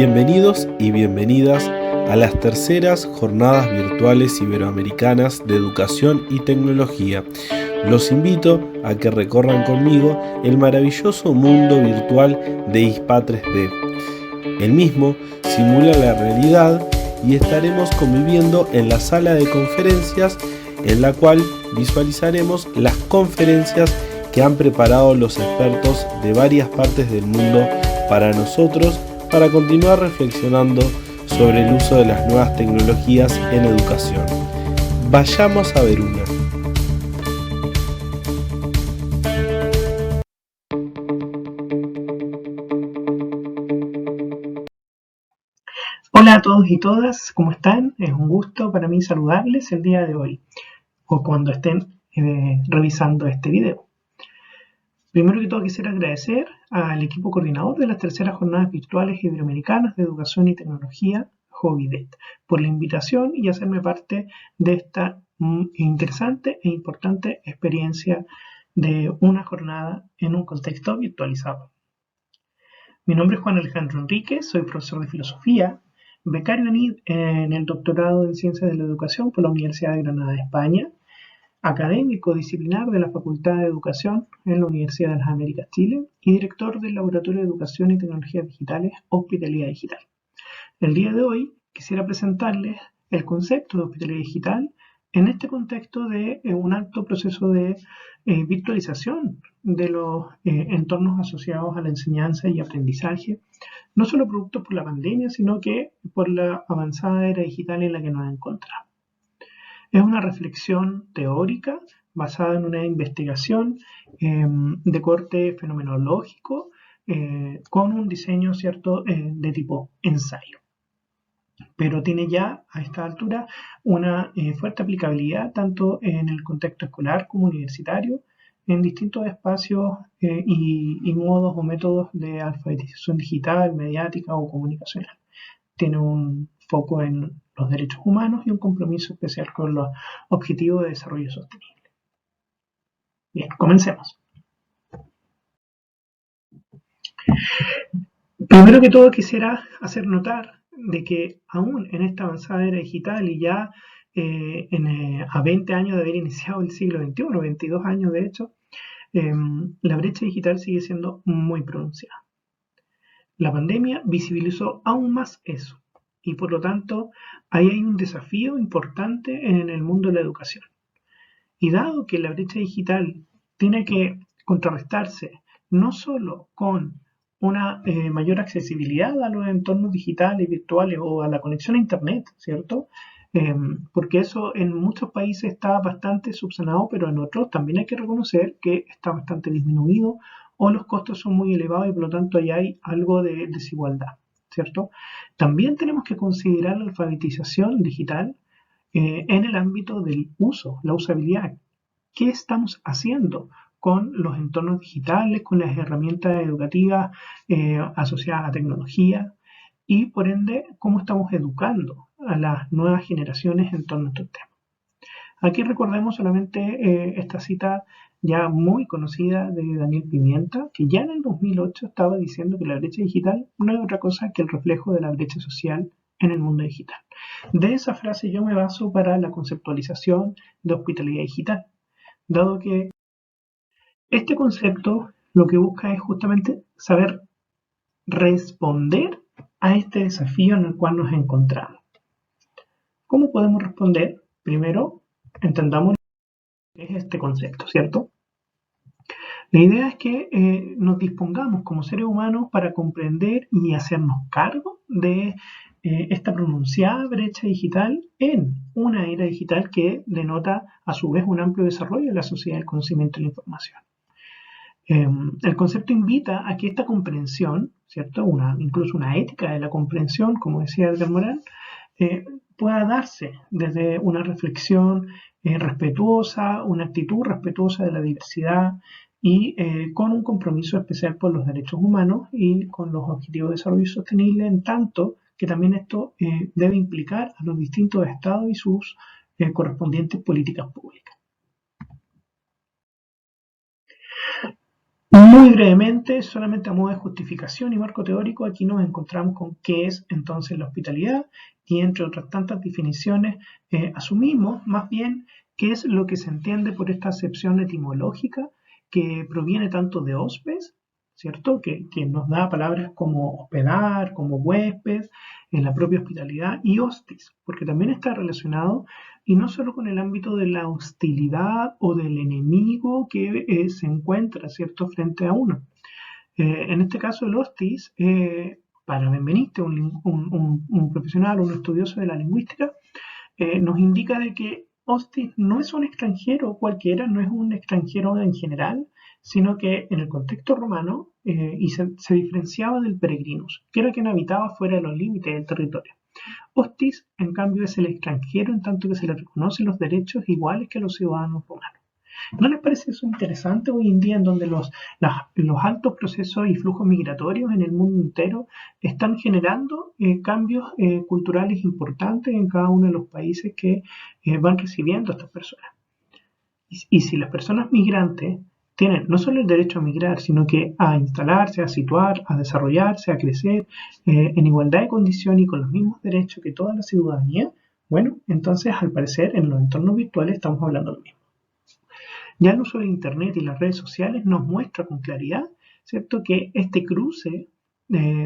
Bienvenidos y bienvenidas a las terceras jornadas virtuales iberoamericanas de educación y tecnología. Los invito a que recorran conmigo el maravilloso mundo virtual de ISPA 3D. El mismo simula la realidad y estaremos conviviendo en la sala de conferencias en la cual visualizaremos las conferencias que han preparado los expertos de varias partes del mundo para nosotros para continuar reflexionando sobre el uso de las nuevas tecnologías en educación. Vayamos a ver una. Hola a todos y todas, ¿cómo están? Es un gusto para mí saludarles el día de hoy o cuando estén revisando este video. Primero que todo quisiera agradecer al equipo coordinador de las terceras jornadas virtuales iberoamericanas de educación y tecnología, Jovidet, por la invitación y hacerme parte de esta interesante e importante experiencia de una jornada en un contexto virtualizado. Mi nombre es Juan Alejandro Enríquez, soy profesor de filosofía, becario en el doctorado en Ciencias de la Educación por la Universidad de Granada, España, académico disciplinar de la Facultad de Educación en la Universidad de las Américas, Chile, y director del Laboratorio de Educación y Tecnologías Digitales, Hospitalidad Digital. El día de hoy quisiera presentarles el concepto de hospitalidad digital en este contexto de un alto proceso de virtualización de los entornos asociados a la enseñanza y aprendizaje, no solo producto por la pandemia, sino que por la avanzada era digital en la que nos encontramos. Es una reflexión teórica basada en una investigación de corte fenomenológico con un diseño cierto de tipo ensayo. Pero tiene ya a esta altura una fuerte aplicabilidad tanto en el contexto escolar como universitario, en distintos espacios y modos o métodos de alfabetización digital, mediática o comunicacional. Tiene un foco en los derechos humanos y un compromiso especial con los objetivos de desarrollo sostenible. Bien, comencemos. Primero que todo quisiera hacer notar de que aún en esta avanzada era digital y ya a 20 años de haber iniciado el siglo XXI, 22 años de hecho, la brecha digital sigue siendo muy pronunciada. La pandemia visibilizó aún más eso y por lo tanto ahí hay un desafío importante en el mundo de la educación. Y dado que la brecha digital tiene que contrarrestarse no solo con una mayor accesibilidad a los entornos digitales, virtuales o a la conexión a Internet, ¿cierto? Porque eso en muchos países está bastante subsanado, pero en otros también hay que reconocer que está bastante disminuido o los costos son muy elevados y por lo tanto ahí hay algo de desigualdad, ¿cierto? También tenemos que considerar la alfabetización digital en el ámbito del uso, la usabilidad. ¿Qué estamos haciendo con los entornos digitales, con las herramientas educativas asociadas a tecnología? Y por ende, cómo estamos educando a las nuevas generaciones en torno a estos temas. Aquí recordemos solamente esta cita ya muy conocida de Daniel Pimienta, que ya en el 2008 estaba diciendo que la brecha digital no es otra cosa que el reflejo de la brecha social en el mundo digital. De esa frase yo me baso para la conceptualización de hospitalidad digital, dado que este concepto lo que busca es justamente saber responder a este desafío en el cual nos encontramos. ¿Cómo podemos responder? Primero, entendamos qué es este concepto, ¿cierto? La idea es que nos dispongamos como seres humanos para comprender y hacernos cargo de esta pronunciada brecha digital en una era digital que denota a su vez un amplio desarrollo de la sociedad del conocimiento y la información. El concepto invita a que esta comprensión, ¿cierto? Incluso una ética de la comprensión, como decía Edgar Morin, pueda darse desde una reflexión respetuosa, una actitud respetuosa de la diversidad y con un compromiso especial por los derechos humanos y con los objetivos de desarrollo sostenible, en tanto que también esto debe implicar a los distintos estados y sus correspondientes políticas públicas. Muy brevemente, solamente a modo de justificación y marco teórico, aquí nos encontramos con qué es entonces la hospitalidad y entre otras tantas definiciones asumimos más bien qué es lo que se entiende por esta acepción etimológica que proviene tanto de hospes, ¿cierto? Que nos da palabras como hospedar, como huésped, en la propia hospitalidad, y hostis, porque también está relacionado y no solo con el ámbito de la hostilidad o del enemigo que se encuentra, ¿cierto?, frente a uno. En este caso, el hostis, para Benveniste, un profesional, un estudioso de la lingüística, nos indica de que hostis no es un extranjero cualquiera, no es un extranjero en general, sino que en el contexto romano y se diferenciaba del peregrinus, que era quien habitaba fuera de los límites del territorio. Hostis, en cambio, es el extranjero en tanto que se le reconocen los derechos iguales que a los ciudadanos romanos. ¿No les parece eso interesante hoy en día en donde los altos procesos y flujos migratorios en el mundo entero están generando cambios culturales importantes en cada uno de los países que van recibiendo a estas personas? Y si las personas migrantes tienen no solo el derecho a migrar, sino que a instalarse, a situar, a desarrollarse, a crecer en igualdad de condiciones y con los mismos derechos que toda la ciudadanía, bueno, entonces al parecer en los entornos virtuales estamos hablando lo mismo. Ya el uso de Internet y las redes sociales nos muestra con claridad, ¿cierto?, que este cruce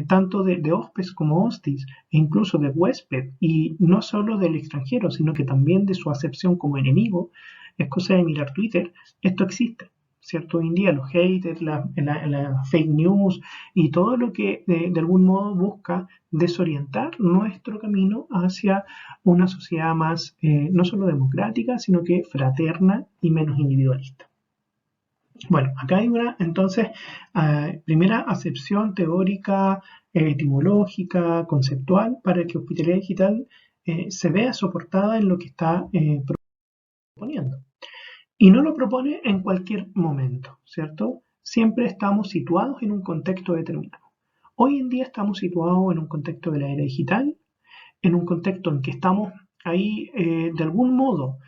tanto de hospes como hostis, e incluso de huésped, y no solo del extranjero, sino que también de su acepción como enemigo, es cosa de mirar Twitter, esto existe, ¿cierto? Hoy en día los haters, la fake news y todo lo que de algún modo busca desorientar nuestro camino hacia una sociedad más, no solo democrática, sino que fraterna y menos individualista. Bueno, acá hay una, entonces, primera acepción teórica, etimológica, conceptual, para que hospitalidad digital se vea soportada en lo que está proponiendo. Y no lo propone en cualquier momento, ¿cierto? Siempre estamos situados en un contexto determinado. Hoy en día estamos situados en un contexto de la era digital, en un contexto en que estamos ahí de algún modo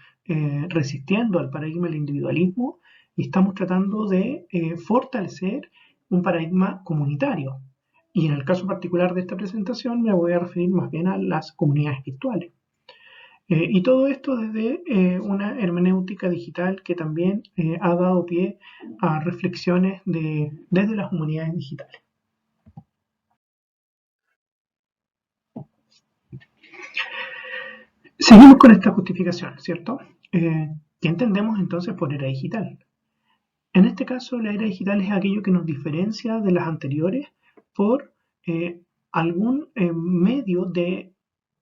resistiendo al paradigma del individualismo y estamos tratando de fortalecer un paradigma comunitario. Y en el caso particular de esta presentación me voy a referir más bien a las comunidades virtuales. Y todo esto desde una hermenéutica digital que también ha dado pie a reflexiones desde las comunidades digitales. Seguimos con esta justificación, ¿cierto? ¿Qué entendemos entonces por era digital? En este caso, la era digital es aquello que nos diferencia de las anteriores por algún medio de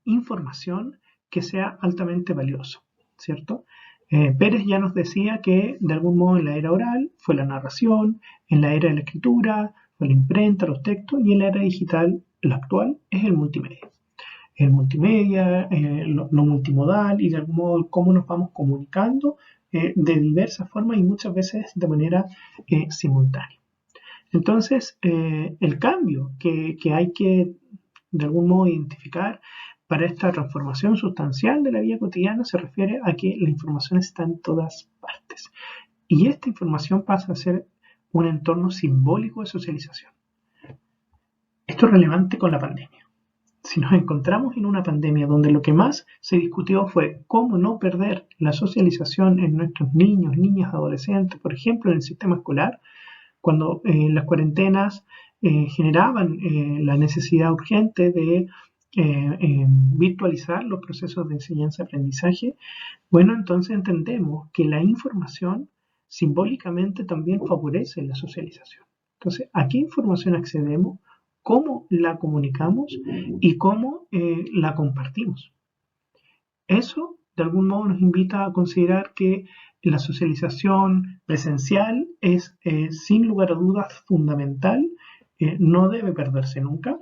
información que sea altamente valioso, ¿cierto? Pérez ya nos decía que de algún modo en la era oral fue la narración, en la era de la escritura fue la imprenta, los textos, y en la era digital, la actual, es el multimedia. El multimedia, lo multimodal y de algún modo cómo nos vamos comunicando de diversas formas y muchas veces de manera simultánea. Entonces, el cambio que hay que de algún modo identificar para esta transformación sustancial de la vida cotidiana se refiere a que la información está en todas partes y esta información pasa a ser un entorno simbólico de socialización. Esto es relevante con la pandemia. Si nos encontramos en una pandemia donde lo que más se discutió fue cómo no perder la socialización en nuestros niños, niñas, adolescentes, por ejemplo, en el sistema escolar, cuando las cuarentenas generaban la necesidad urgente de virtualizar los procesos de enseñanza-aprendizaje, bueno, entonces entendemos que la información simbólicamente también favorece la socialización. Entonces, ¿a qué información accedemos? ¿Cómo la comunicamos? Y cómo la compartimos. Eso, de algún modo, nos invita a considerar que la socialización presencial es, sin lugar a dudas, fundamental, no debe perderse nunca,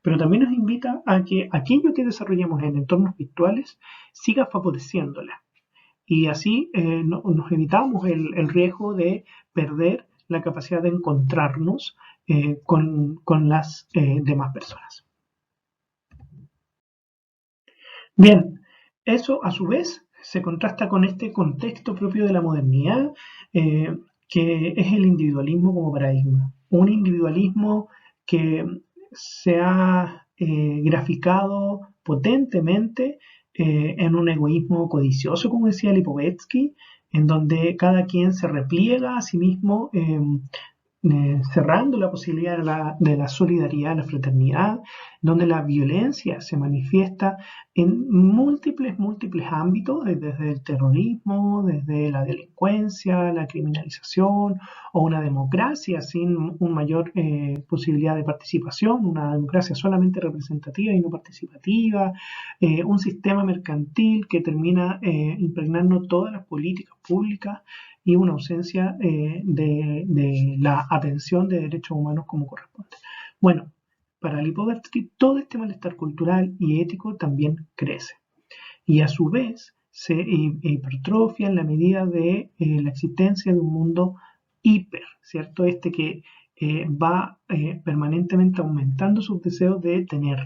pero también nos invita a que aquello que desarrollemos en entornos virtuales siga favoreciéndola. Y así nos evitamos el riesgo de perder la capacidad de encontrarnos con las demás personas. Bien, eso a su vez se contrasta con este contexto propio de la modernidad que es el individualismo como paradigma. Un individualismo que se ha graficado potentemente en un egoísmo codicioso, como decía Lipovetsky, en donde cada quien se repliega a sí mismo, cerrando la posibilidad de la solidaridad, la fraternidad, donde la violencia se manifiesta en múltiples ámbitos, desde el terrorismo, desde la delincuencia, la criminalización, o una democracia sin una mayor posibilidad de participación, una democracia solamente representativa y no participativa, un sistema mercantil que termina impregnando todas las políticas públicas y una ausencia de la atención de derechos humanos como corresponde. Bueno, para Lipovetsky todo este malestar cultural y ético también crece y a su vez se hipertrofia en la medida de la existencia de un mundo hiper, ¿cierto? Este que va permanentemente aumentando sus deseos de tener.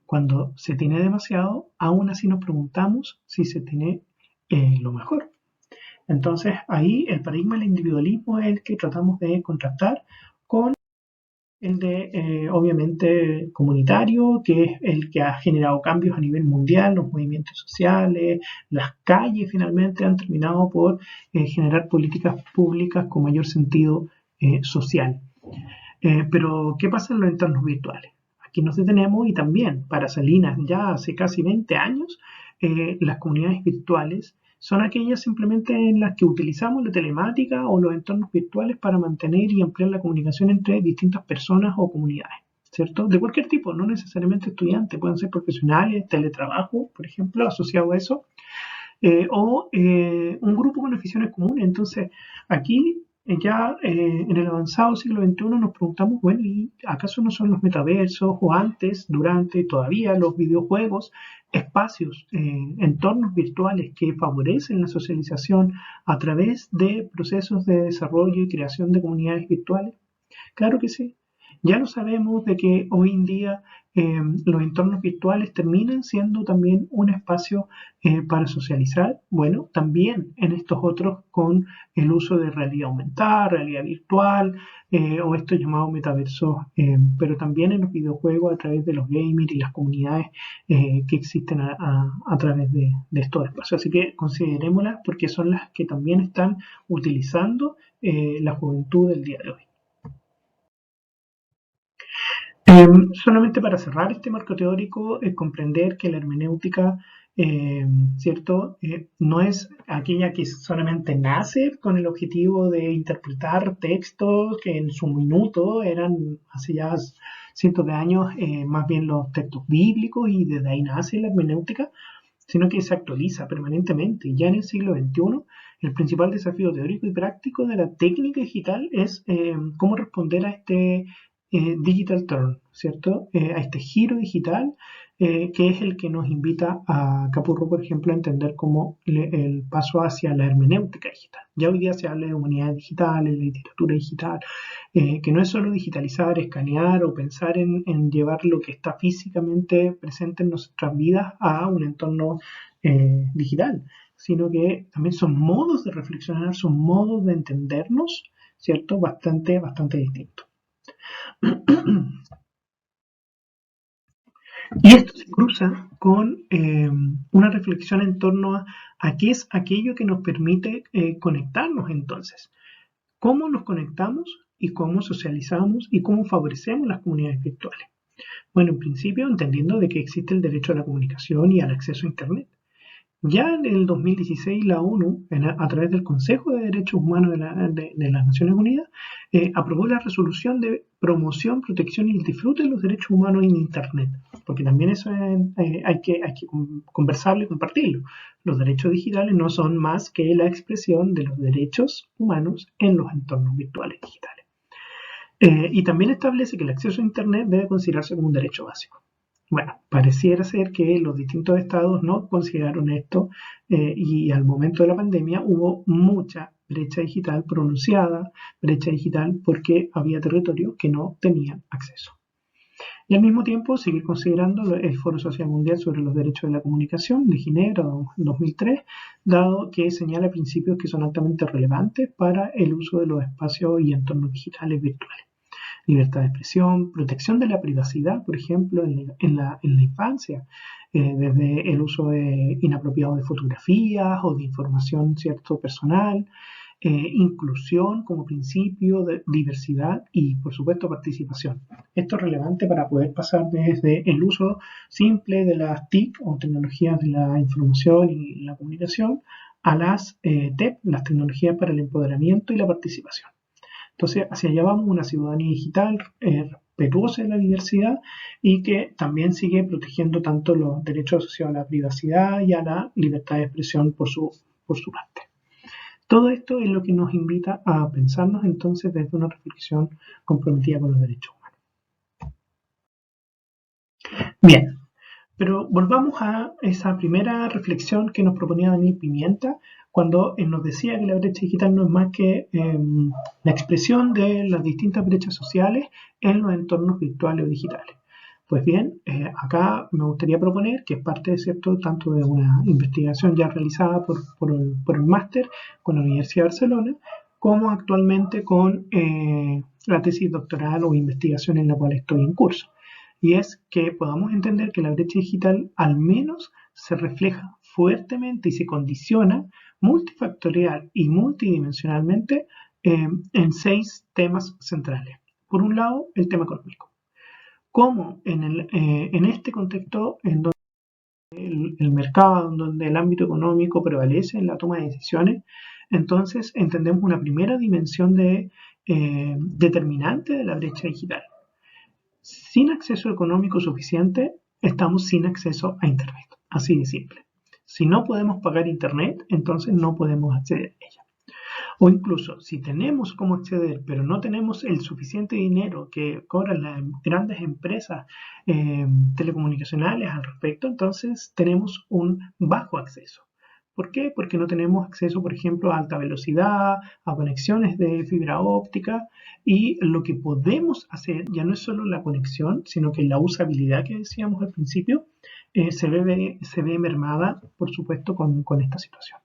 Cuando se tiene demasiado, aún así nos preguntamos si se tiene lo mejor. Entonces ahí el paradigma del individualismo es el que tratamos de contrastar con el de obviamente comunitario, que es el que ha generado cambios a nivel mundial, los movimientos sociales, las calles finalmente han terminado por generar políticas públicas con mayor sentido social. Pero ¿qué pasa en los entornos virtuales? Aquí nos detenemos y también para Salinas ya hace casi 20 años las comunidades virtuales son aquellas simplemente en las que utilizamos la telemática o los entornos virtuales para mantener y ampliar la comunicación entre distintas personas o comunidades, ¿cierto? De cualquier tipo, no necesariamente estudiantes, pueden ser profesionales, teletrabajo, por ejemplo, asociado a eso, o un grupo con aficiones comunes. Entonces, aquí ya en el avanzado siglo XXI nos preguntamos, bueno, ¿y acaso no son los metaversos o antes, durante, todavía los videojuegos, espacios, entornos virtuales que favorecen la socialización a través de procesos de desarrollo y creación de comunidades virtuales? Claro que sí. Ya lo sabemos de que hoy en día los entornos virtuales terminan siendo también un espacio para socializar. Bueno, también en estos otros con el uso de realidad aumentada, realidad virtual o estos llamados metaversos, pero también en los videojuegos a través de los gamers y las comunidades que existen a través de estos espacios. Así que considerémoslas porque son las que también están utilizando la juventud del día de hoy. Solamente para cerrar este marco teórico, comprender que la hermenéutica, ¿cierto? No es aquella que solamente nace con el objetivo de interpretar textos que en su minuto eran hace ya cientos de años, más bien los textos bíblicos, y desde ahí nace la hermenéutica, sino que se actualiza permanentemente. Ya en el siglo XXI, el principal desafío teórico y práctico de la técnica digital es cómo responder a este digital turn, ¿cierto? A este giro digital que es el que nos invita a Capurro, por ejemplo, a entender como el paso hacia la hermenéutica digital. Ya hoy día se habla de humanidades digitales, de literatura digital, que no es solo digitalizar, escanear o pensar en llevar lo que está físicamente presente en nuestras vidas a un entorno digital, sino que también son modos de reflexionar, son modos de entendernos, ¿cierto? Bastante distintos. Y esto se cruza con una reflexión en torno a qué es aquello que nos permite conectarnos entonces. ¿Cómo nos conectamos y cómo socializamos y cómo favorecemos las comunidades virtuales? Bueno, en principio entendiendo de que existe el derecho a la comunicación y al acceso a Internet. Ya en el 2016 la ONU, a través del Consejo de Derechos Humanos de las Naciones Unidas, aprobó la resolución de promoción, protección y el disfrute de los derechos humanos en Internet, porque también eso hay que conversarlo y compartirlo. Los derechos digitales no son más que la expresión de los derechos humanos en los entornos virtuales digitales. Y también establece que el acceso a Internet debe considerarse como un derecho básico. Bueno, pareciera ser que los distintos estados no consideraron esto y al momento de la pandemia hubo mucha brecha digital pronunciada, brecha digital porque había territorios que no tenían acceso. Y al mismo tiempo seguir considerando el Foro Social Mundial sobre los Derechos de la Comunicación de Ginebra 2003, dado que señala principios que son altamente relevantes para el uso de los espacios y entornos digitales virtuales. Libertad de expresión, protección de la privacidad, por ejemplo, en la infancia, desde el uso inapropiado de fotografías o de información, ¿cierto?, personal, inclusión como principio, de diversidad y, por supuesto, participación. Esto es relevante para poder pasar desde el uso simple de las TIC o tecnologías de la información y la comunicación a las TEP, las tecnologías para el empoderamiento y la participación. Entonces, hacia allá vamos, una ciudadanía digital respetuosa de la diversidad y que también sigue protegiendo tanto los derechos asociados a la privacidad y a la libertad de expresión por su parte. Todo esto es lo que nos invita a pensarnos entonces desde una reflexión comprometida con los derechos humanos. Bien, pero volvamos a esa primera reflexión que nos proponía Daniel Pimienta cuando nos decía que la brecha digital no es más que la expresión de las distintas brechas sociales en los entornos virtuales o digitales. Pues bien, acá me gustaría proponer, que es parte, ¿cierto?, tanto de una investigación ya realizada por el máster con la Universidad de Barcelona, como actualmente con la tesis doctoral o investigación en la cual estoy en curso. Y es que podamos entender que la brecha digital al menos se refleja fuertemente y se condiciona multifactorial y multidimensionalmente en 6 temas centrales. Por un lado, el tema económico. Cómo en este contexto, en donde el mercado, en donde el ámbito económico prevalece en la toma de decisiones, entonces entendemos una primera dimensión determinante de la brecha digital. Sin acceso económico suficiente, estamos sin acceso a Internet. Así de simple. Si no podemos pagar Internet, entonces no podemos acceder a ella. O incluso, si tenemos cómo acceder, pero no tenemos el suficiente dinero que cobran las grandes empresas telecomunicacionales al respecto, entonces tenemos un bajo acceso. ¿Por qué? Porque no tenemos acceso, por ejemplo, a alta velocidad, a conexiones de fibra óptica, y lo que podemos hacer ya no es solo la conexión, sino que la usabilidad que decíamos al principio se ve mermada, por supuesto, con esta situación.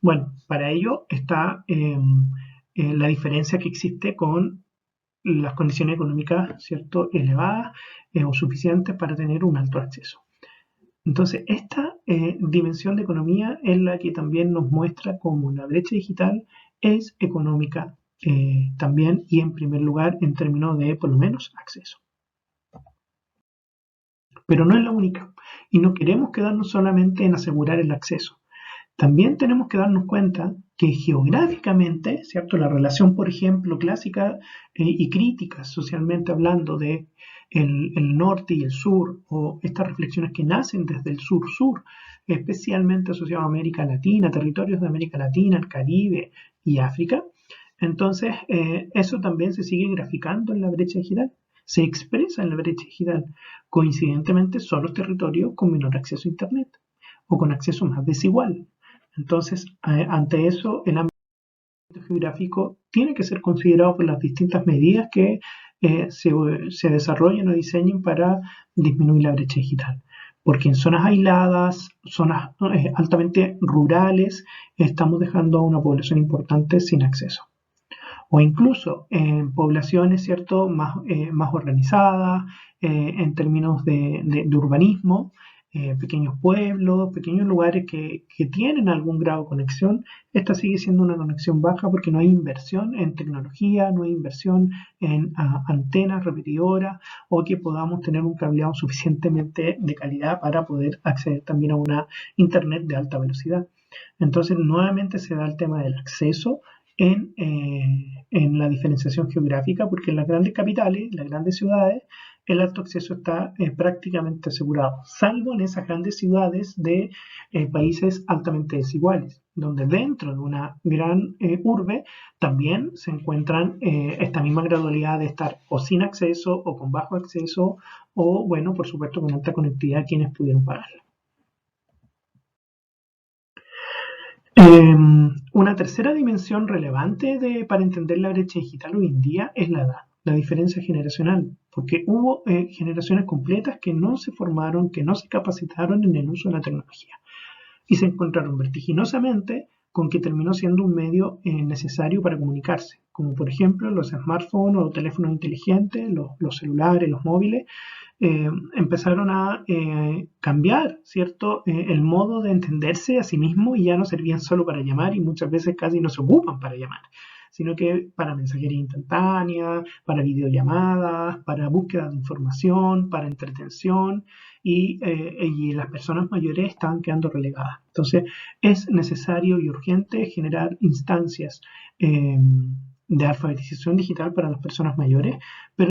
Bueno, para ello está la diferencia que existe con las condiciones económicas, ¿cierto?, elevadas o suficientes para tener un alto acceso. Entonces, esta dimensión de economía es la que también nos muestra cómo la brecha digital es económica también, y en primer lugar en términos de, por lo menos, acceso. Pero no es la única, y no queremos quedarnos solamente en asegurar el acceso. También tenemos que darnos cuenta que geográficamente, ¿cierto?, la relación, por ejemplo, clásica y crítica socialmente hablando de el norte y el sur, o estas reflexiones que nacen desde el sur-sur, especialmente asociadas a América Latina, territorios de América Latina, el Caribe y África. Entonces, eso también se sigue graficando en la brecha digital, se expresa en la brecha digital. Coincidentemente, son los territorios con menor acceso a Internet o con acceso más desigual. Entonces, ante eso, el ámbito geográfico tiene que ser considerado por las distintas medidas que se desarrollen o diseñen para disminuir la brecha digital. Porque en zonas aisladas, zonas altamente rurales, estamos dejando a una población importante sin acceso. O incluso en poblaciones, ¿cierto?, más organizadas, en términos de urbanismo, pequeños pueblos, pequeños lugares que tienen algún grado de conexión. Esta sigue siendo una conexión baja porque no hay inversión en tecnología, no hay inversión en antenas repetidoras, o que podamos tener un cableado suficientemente de calidad para poder acceder también a una internet de alta velocidad. Entonces, nuevamente se da el tema del acceso en la diferenciación geográfica, porque en las grandes capitales, las grandes ciudades, el alto acceso está prácticamente asegurado, salvo en esas grandes ciudades de países altamente desiguales, donde dentro de una gran urbe también se encuentran esta misma gradualidad de estar o sin acceso o con bajo acceso, o, bueno, por supuesto, con alta conectividad quienes pudieron pagarla. Una tercera dimensión relevante para entender la brecha digital hoy en día es la edad, la diferencia generacional. porque hubo generaciones completas que no se formaron, que no se capacitaron en el uso de la tecnología y se encontraron vertiginosamente con que terminó siendo un medio necesario para comunicarse, como por ejemplo los smartphones o teléfonos inteligentes, los celulares, los móviles, empezaron a cambiar, ¿cierto? El modo de entenderse a sí mismo y ya no servían solo para llamar y muchas veces casi no se ocupan para llamar, sino que para mensajería instantánea, para videollamadas, para búsqueda de información, para entretención y las personas mayores estaban quedando relegadas. Entonces es necesario y urgente generar instancias de alfabetización digital para las personas mayores, pero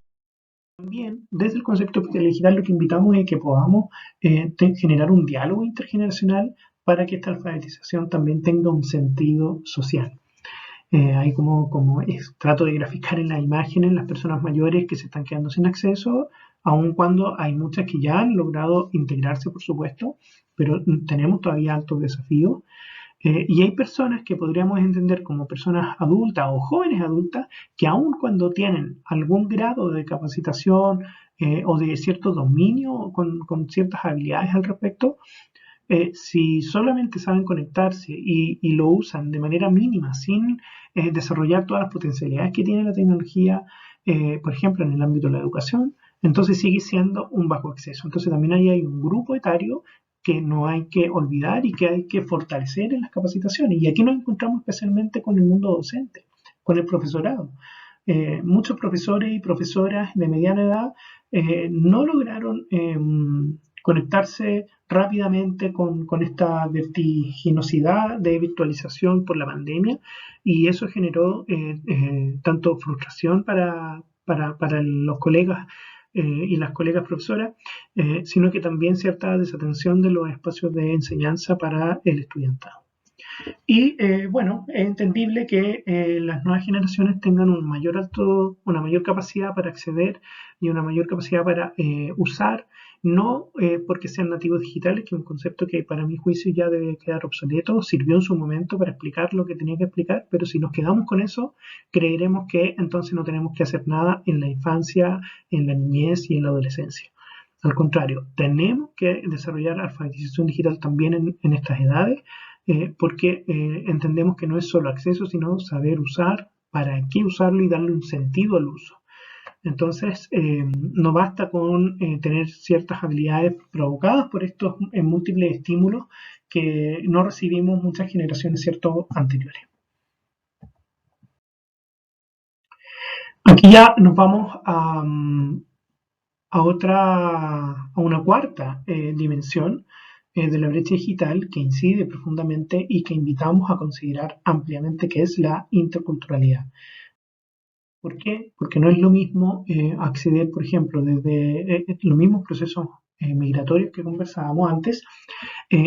también, desde el concepto digital, lo que invitamos es que podamos generar un diálogo intergeneracional para que esta alfabetización también tenga un sentido social. Ahí trato de graficar en las imágenes las personas mayores que se están quedando sin acceso, aun cuando hay muchas que ya han logrado integrarse, por supuesto, pero tenemos todavía altos desafíos. Y hay personas que podríamos entender como personas adultas o jóvenes adultas que aun cuando tienen algún grado de capacitación o de cierto dominio con ciertas habilidades al respecto, si solamente saben conectarse y lo usan de manera mínima, sin desarrollar todas las potencialidades que tiene la tecnología, por ejemplo, en el ámbito de la educación, entonces sigue siendo un bajo acceso. Entonces también ahí hay un grupo etario que no hay que olvidar y que hay que fortalecer en las capacitaciones. Y aquí nos encontramos especialmente con el mundo docente, con el profesorado. Muchos profesores y profesoras de mediana edad no lograron conectarse rápidamente con esta vertiginosidad de virtualización por la pandemia y eso generó tanto frustración para los colegas y las colegas profesoras, sino que también cierta desatención de los espacios de enseñanza para el estudiantado. Y bueno, es entendible que las nuevas generaciones tengan una mayor capacidad para acceder y una mayor capacidad para usar, no porque sean nativos digitales, que es un concepto que para mi juicio ya debe quedar obsoleto, sirvió en su momento para explicar lo que tenía que explicar, pero si nos quedamos con eso, creeremos que entonces no tenemos que hacer nada en la infancia, en la niñez y en la adolescencia. Al contrario, tenemos que desarrollar alfabetización digital también en estas edades, porque entendemos que no es solo acceso, sino saber usar, para qué usarlo y darle un sentido al uso. Entonces, no basta con tener ciertas habilidades provocadas por estos múltiples estímulos que no recibimos muchas generaciones anteriores. Aquí ya nos vamos a una cuarta dimensión de la brecha digital que incide profundamente y que invitamos a considerar ampliamente, que es la interculturalidad. ¿Por qué? Porque no es lo mismo acceder, por ejemplo, desde los mismos procesos migratorios que conversábamos antes,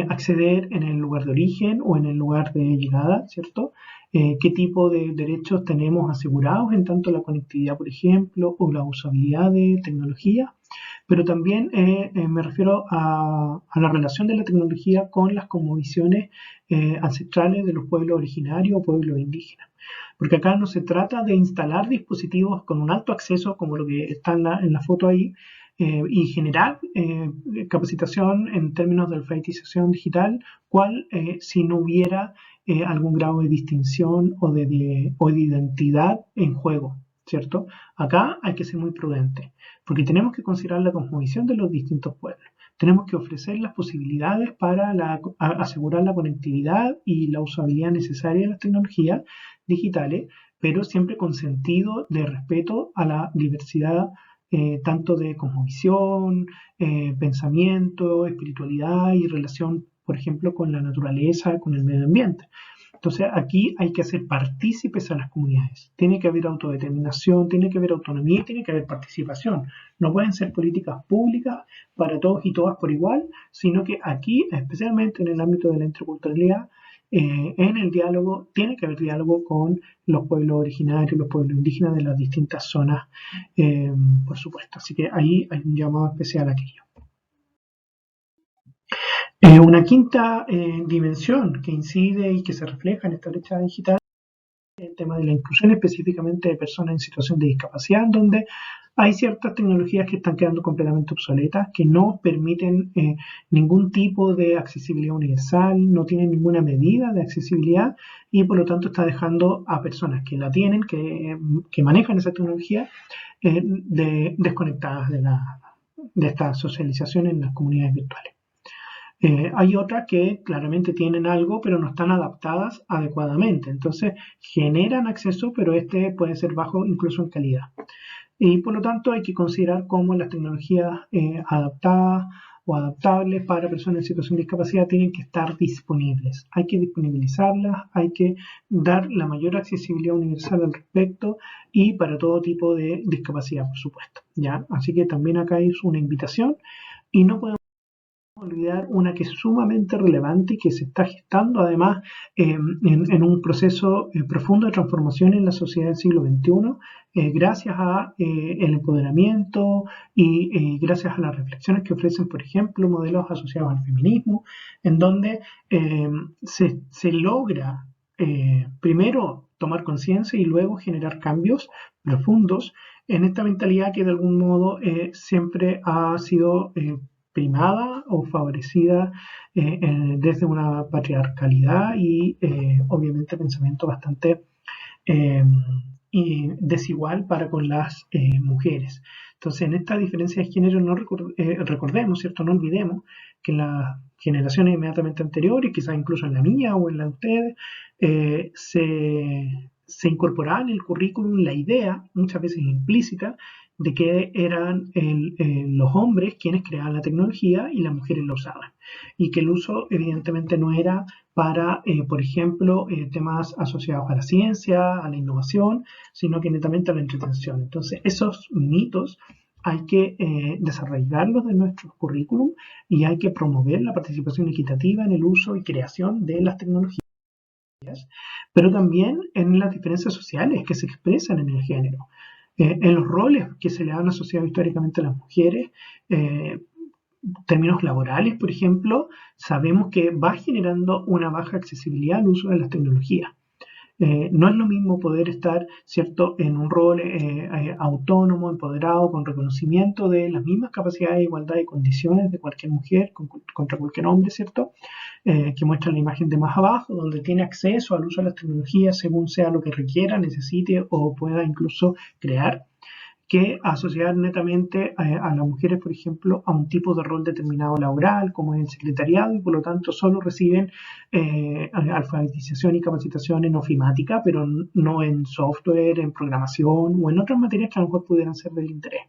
acceder en el lugar de origen o en el lugar de llegada, ¿cierto? Qué tipo de derechos tenemos asegurados en tanto la conectividad, por ejemplo, o la usabilidad de tecnología, pero también me refiero a la relación de la tecnología con las cosmovisiones ancestrales de los pueblos originarios o pueblos indígenas. Porque acá no se trata de instalar dispositivos con un alto acceso, como lo que está en la foto ahí, y generar capacitación en términos de alfabetización digital, cual si no hubiera algún grado de distinción o de identidad en juego, ¿cierto? Acá hay que ser muy prudente, porque tenemos que considerar la cosmovisión de los distintos pueblos. Tenemos que ofrecer las posibilidades para asegurar la conectividad y la usabilidad necesaria de las tecnologías digitales, pero siempre con sentido de respeto a la diversidad tanto de cosmovisión, pensamiento, espiritualidad y relación, por ejemplo, con la naturaleza, con el medio ambiente. Entonces aquí hay que hacer partícipes a las comunidades. Tiene que haber autodeterminación, tiene que haber autonomía y tiene que haber participación. No pueden ser políticas públicas para todos y todas por igual, sino que aquí, especialmente en el ámbito de la interculturalidad, en el diálogo, tiene que haber diálogo con los pueblos originarios, los pueblos indígenas de las distintas zonas, por supuesto. Así que ahí hay un llamado especial a aquello. Una quinta dimensión que incide y que se refleja en esta brecha digital es el tema de la inclusión específicamente de personas en situación de discapacidad, donde hay ciertas tecnologías que están quedando completamente obsoletas, que no permiten ningún tipo de accesibilidad universal, no tienen ninguna medida de accesibilidad y por lo tanto está dejando a personas que la tienen, que manejan esa tecnología, desconectadas de esta socialización en las comunidades virtuales. Hay otras que claramente tienen algo, pero no están adaptadas adecuadamente. Entonces generan acceso, pero este puede ser bajo incluso en calidad. Y por lo tanto hay que considerar cómo las tecnologías adaptadas o adaptables para personas en situación de discapacidad tienen que estar disponibles. Hay que disponibilizarlas, hay que dar la mayor accesibilidad universal al respecto y para todo tipo de discapacidad, por supuesto. ¿Ya? Así que también acá es una invitación y no podemos olvidar una que es sumamente relevante y que se está gestando además en un proceso profundo de transformación en la sociedad del siglo XXI, gracias a el empoderamiento y gracias a las reflexiones que ofrecen, por ejemplo, modelos asociados al feminismo, en donde se logra primero tomar conciencia y luego generar cambios profundos en esta mentalidad que de algún modo siempre ha sido primada o favorecida desde una patriarcalidad y obviamente pensamiento bastante desigual para con las mujeres. Entonces, en esta diferencia de género no recordemos, ¿cierto? No olvidemos que en las generaciones inmediatamente anteriores, quizás incluso en la mía o en la de ustedes, se incorporaba en el currículum la idea, muchas veces implícita, de que eran los hombres quienes creaban la tecnología y las mujeres la usaban. Y que el uso evidentemente no era para, por ejemplo, temas asociados a la ciencia, a la innovación, sino que netamente a la entretención. Entonces, esos mitos hay que desarrollarlos de nuestro currículum y hay que promover la participación equitativa en el uso y creación de las tecnologías, pero también en las diferencias sociales que se expresan en el género. En los roles que se le han asociado históricamente a las mujeres, términos laborales, por ejemplo, sabemos que va generando una baja accesibilidad al uso de las tecnologías. No es lo mismo poder estar, ¿cierto?, en un rol autónomo, empoderado, con reconocimiento de las mismas capacidades, igualdad y condiciones de cualquier mujer contra cualquier hombre, ¿cierto?, que muestra la imagen de más abajo, donde tiene acceso al uso de las tecnologías según sea lo que requiera, necesite o pueda incluso crear, que asociar netamente a las mujeres, por ejemplo, a un tipo de rol determinado laboral, como es el secretariado, y por lo tanto solo reciben alfabetización y capacitación en ofimática, pero no en software, en programación o en otras materias que a lo mejor pudieran ser del interés.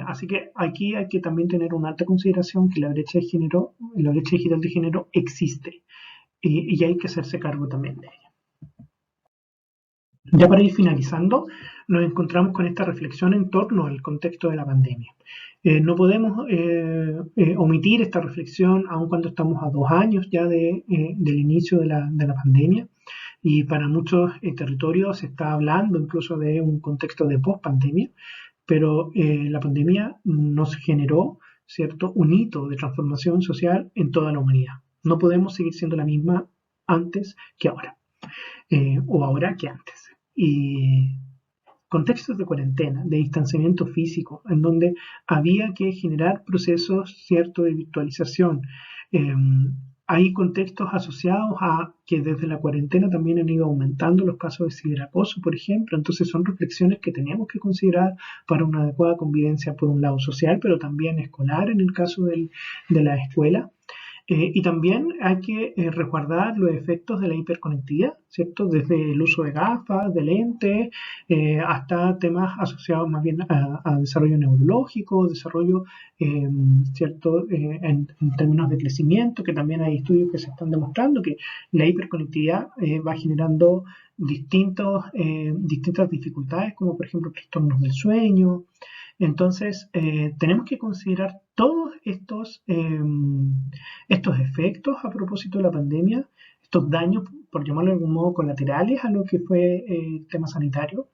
Así que aquí hay que también tener una alta consideración que la brecha de género, la brecha digital de género existe y hay que hacerse cargo también de ella. Ya para ir finalizando, nos encontramos con esta reflexión en torno al contexto de la pandemia. No podemos omitir esta reflexión aun cuando estamos a 2 años ya del inicio de la pandemia y para muchos territorios se está hablando incluso de un contexto de post-pandemia, pero la pandemia nos generó, ¿cierto?, un hito de transformación social en toda la humanidad. No podemos seguir siendo la misma antes que ahora, o ahora que antes. Y contextos de cuarentena, de distanciamiento físico, en donde había que generar procesos, ¿cierto?, de virtualización. Hay contextos asociados a que desde la cuarentena también han ido aumentando los casos de ciberacoso, por ejemplo. Entonces son reflexiones que tenemos que considerar para una adecuada convivencia, por un lado social, pero también escolar en el caso de la escuela. Y también hay que resguardar los efectos de la hiperconectividad, ¿cierto? Desde el uso de gafas, de lentes, hasta temas asociados más bien a desarrollo neurológico, desarrollo, ¿cierto? En términos de crecimiento, que también hay estudios que se están demostrando que la hiperconectividad va generando distintas dificultades, como por ejemplo trastornos del sueño. Entonces, tenemos que considerar todos estos efectos a propósito de la pandemia, estos daños, por llamarlo de algún modo, colaterales a lo que fue el tema sanitario,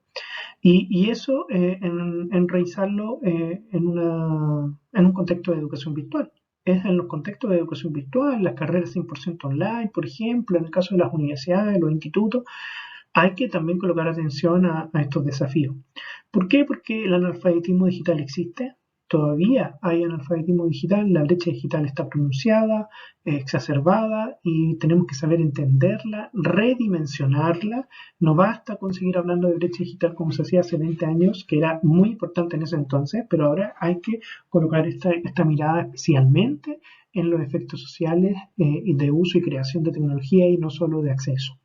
y eso en realizarlo en un contexto de educación virtual. Es en los contextos de educación virtual, las carreras 100% online, por ejemplo, en el caso de las universidades, los institutos, hay que también colocar atención a estos desafíos. ¿Por qué? Porque el analfabetismo digital existe. Todavía hay analfabetismo digital, la brecha digital está pronunciada, exacerbada y tenemos que saber entenderla, redimensionarla. No basta con seguir hablando de brecha digital como se hacía hace 20 años, que era muy importante en ese entonces, pero ahora hay que colocar esta mirada especialmente en los efectos sociales de uso y creación de tecnología y no solo de acceso.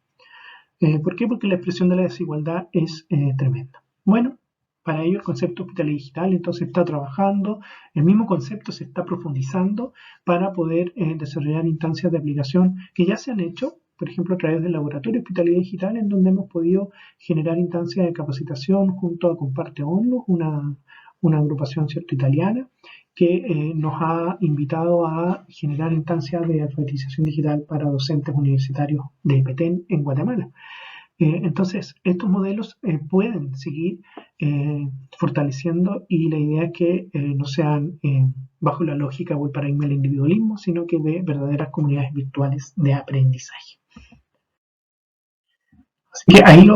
¿Por qué? Porque la expresión de la desigualdad es tremenda. Bueno, para ello el concepto de hospitalidad digital entonces está trabajando, el mismo concepto se está profundizando para poder desarrollar instancias de aplicación que ya se han hecho, por ejemplo a través del laboratorio de hospitalidad digital, en donde hemos podido generar instancias de capacitación junto a Comparte ONLUS, una agrupación cierto italiana, que nos ha invitado a generar instancias de alfabetización digital para docentes universitarios de Petén en Guatemala. Entonces, estos modelos pueden seguir fortaleciendo y la idea es que no sean bajo la lógica o el paradigma del individualismo, sino que de verdaderas comunidades virtuales de aprendizaje. Así que ahí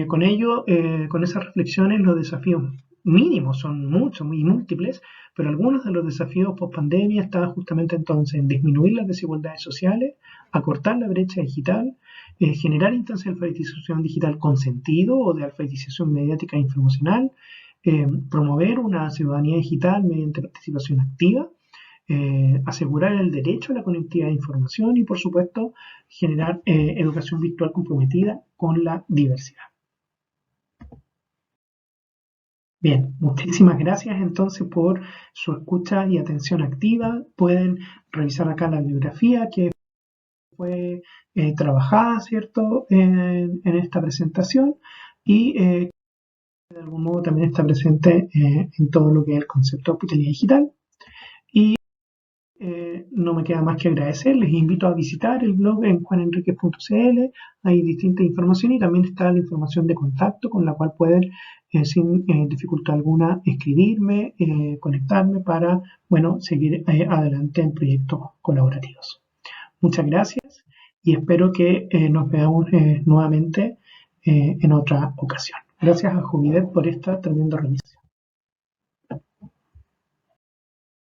con ello, con esas reflexiones, los desafíos mínimos son muchos, muy múltiples, pero algunos de los desafíos post pandemia estaban justamente entonces en disminuir las desigualdades sociales, acortar la brecha digital, generar instancias de alfabetización digital con sentido o de alfabetización mediática e informacional, promover una ciudadanía digital mediante participación activa, asegurar el derecho a la conectividad de información y, por supuesto, generar educación virtual comprometida con la diversidad. Bien, muchísimas gracias entonces por su escucha y atención activa. Pueden revisar acá la bibliografía que fue trabajada, ¿cierto?, en esta presentación y de algún modo también está presente en todo lo que es el concepto de hospitalidad digital. Y no me queda más que agradecer. Les invito a visitar el blog en juanenriquez.cl. Hay distinta información y también está la información de contacto con la cual pueden, sin dificultad alguna, escribirme, conectarme para, bueno, seguir adelante en proyectos colaborativos. Muchas gracias y espero que nos veamos nuevamente en otra ocasión. Gracias a Juvidet por esta tremenda revista.